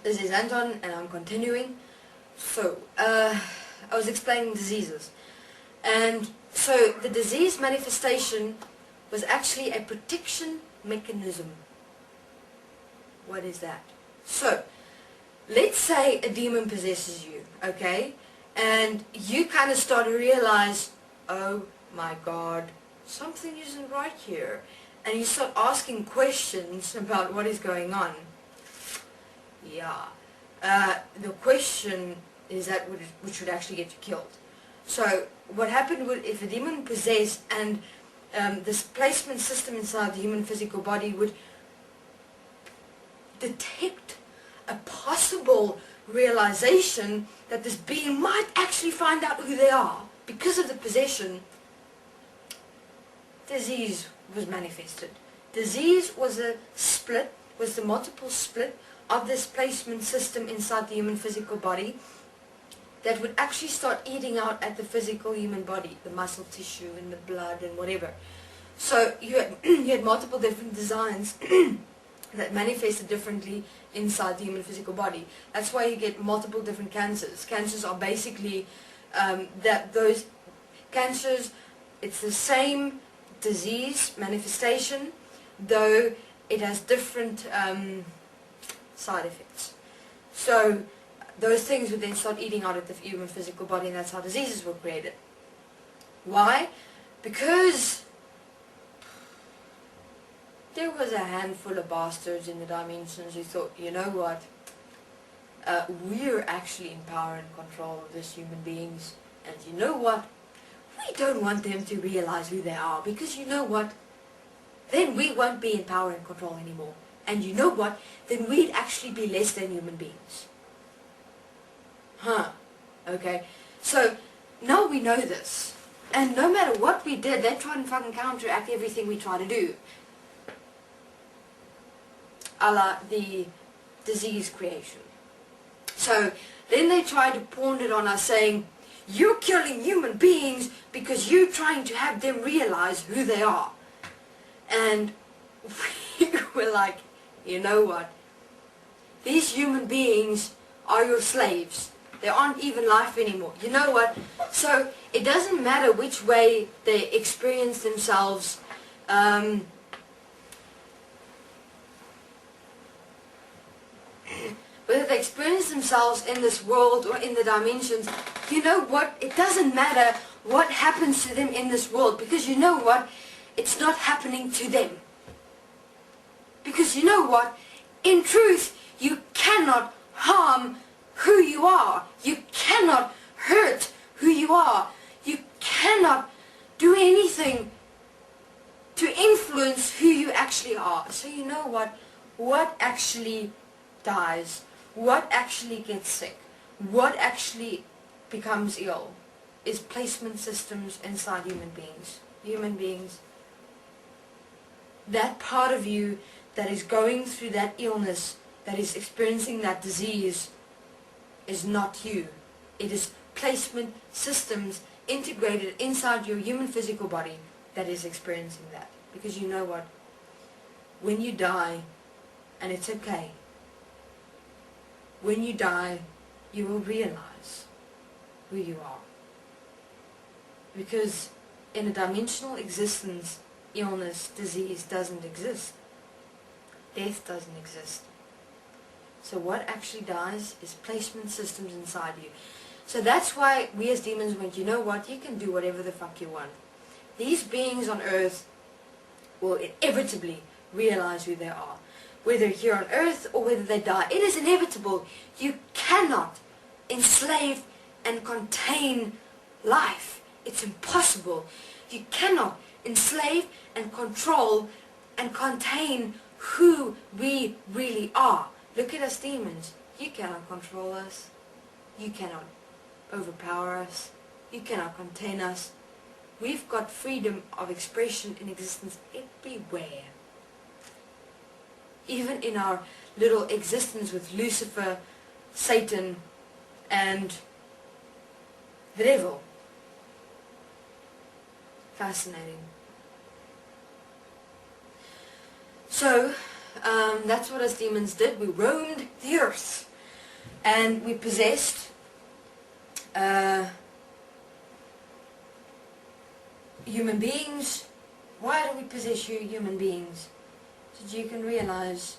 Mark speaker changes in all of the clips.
Speaker 1: This is Anton and I'm continuing. So, I was explaining diseases. And so the disease manifestation was actually a protection mechanism. What is that? So, let's say a demon possesses you, okay? And you kind of start to realize, oh my God, something isn't right here. And you start asking questions about what is going on. Yeah. The question is that which would actually get you killed. So what happened would, if a demon possessed and this placement system inside the human physical body would detect a possible realization that this being might actually find out who they are because of the possession, disease was manifested. Disease was a split, was the multiple split of this placement system inside the human physical body that would actually start eating out at the physical human body, the muscle tissue and the blood and whatever. So you had multiple different designs that manifested differently inside the human physical body. That's why you get multiple different cancers. Cancers are basically those cancers, it's the same disease manifestation, though it has different side effects. So those things would then start eating out of the human physical body, and that's how diseases were created. Why? Because there was a handful of bastards in the dimensions who thought, you know what, we're actually in power and control of these human beings, and you know what, we don't want them to realize who they are, because you know what, then we won't be in power and control anymore. And you know what, then we'd actually be less than human beings. Okay, so now we know this, and no matter what we did, they tried and fucking counteract everything we try to do. A la the disease creation. So then they tried to pawn it on us, saying, you're killing human beings because you're trying to have them realize who they are. And we were like, you know what, these human beings are your slaves. They aren't even life anymore. You know what? So it doesn't matter which way they experience themselves. Whether they experience themselves in this world or in the dimensions, you know what? It doesn't matter what happens to them in this world, because you know what? It's not happening to them. Because you know what? In truth, you cannot harm who you are. You cannot hurt who you are. You cannot do anything to influence who you actually are. So you know what? What actually dies? What actually gets sick? What actually becomes ill is placement systems inside human beings. Human beings. That part of you that is going through that illness, that is experiencing that disease, is not you. It is placement systems integrated inside your human physical body that is experiencing that. Because you know what? When you die, and it's okay, when you die, you will realize who you are. Because in a dimensional existence, illness, disease doesn't exist. Death doesn't exist. So what actually dies is placement systems inside you. So that's why we as demons went, you know what, you can do whatever the fuck you want. These beings on earth will inevitably realize who they are. Whether here on earth or whether they die. It is inevitable. You cannot enslave and contain life. It's impossible. You cannot enslave and control and contain who we really are. Look at us demons. You cannot control us. You cannot overpower us. You cannot contain us. We've got freedom of expression in existence everywhere. Even in our little existence with Lucifer, Satan, and the devil. Fascinating. So, that's what us demons did. We roamed the earth. And we possessed human beings. Why do we possess you human beings? So that you can realize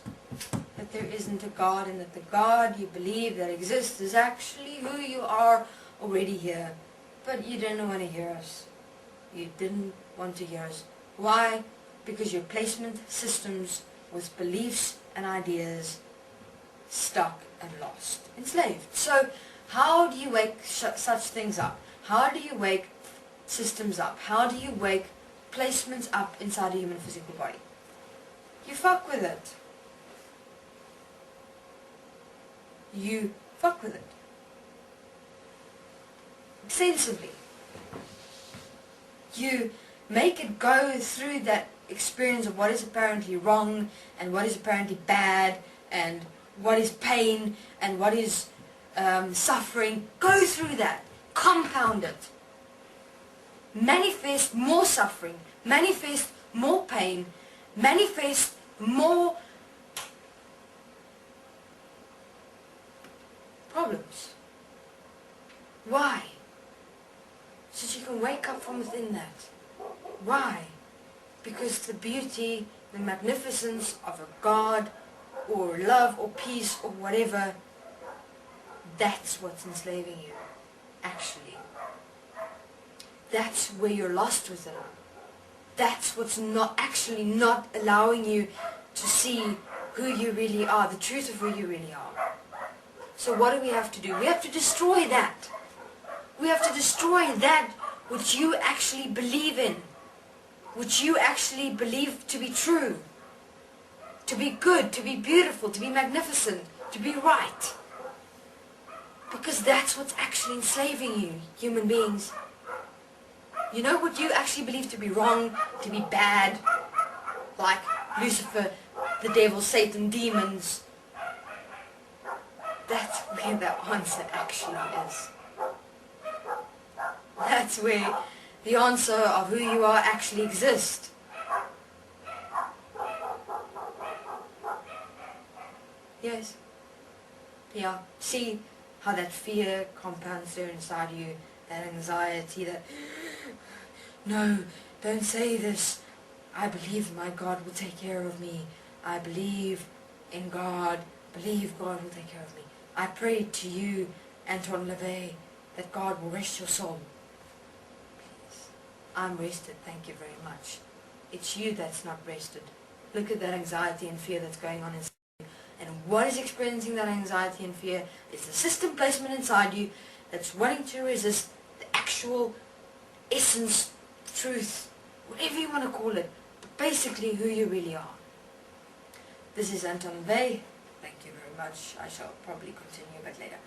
Speaker 1: that there isn't a God, and that the God you believe that exists is actually who you are already here. But you didn't want to hear us. You didn't want to hear us. Why? Because your placement systems with beliefs and ideas stuck and lost, enslaved. So how do you wake such things up? How do you wake systems up? How do you wake placements up inside a human physical body? You fuck with it. You fuck with it. Extensively. You make it go through that experience of what is apparently wrong and what is apparently bad and what is pain and what is suffering. Go through that. Compound it. Manifest more suffering. Manifest more pain. Manifest more problems. Why? So that you can wake up from within that. Why? Because the beauty, the magnificence of a God or love or peace or whatever, that's what's enslaving you, actually. That's where you're lost with it. That's what's not allowing you to see who you really are, the truth of who you really are. So what do we have to do? We have to destroy that. We have to destroy that which you actually believe in, which you actually believe to be true, to be good, to be beautiful, to be magnificent, to be right. Because that's what's actually enslaving you, human beings. You know what you actually believe to be wrong, to be bad, like Lucifer, the devil, Satan, demons. That's where the answer actually is. That's where the answer of who you are actually exists. Yes. Yeah. See how that fear compounds there inside you, that anxiety, that, no, don't say this. I believe my God will take care of me. I believe in God. Believe God will take care of me. I pray to you, Anton LaVey, that God will rest your soul. Please. I'm rested, thank you very much. It's you that's not rested. Look at that anxiety and fear that's going on inside you. And what is experiencing that anxiety and fear is the system placement inside you that's wanting to resist the actual essence, truth, whatever you want to call it, but basically who you really are. This is Anton LaVey. Thank you very much. I shall probably continue a bit later.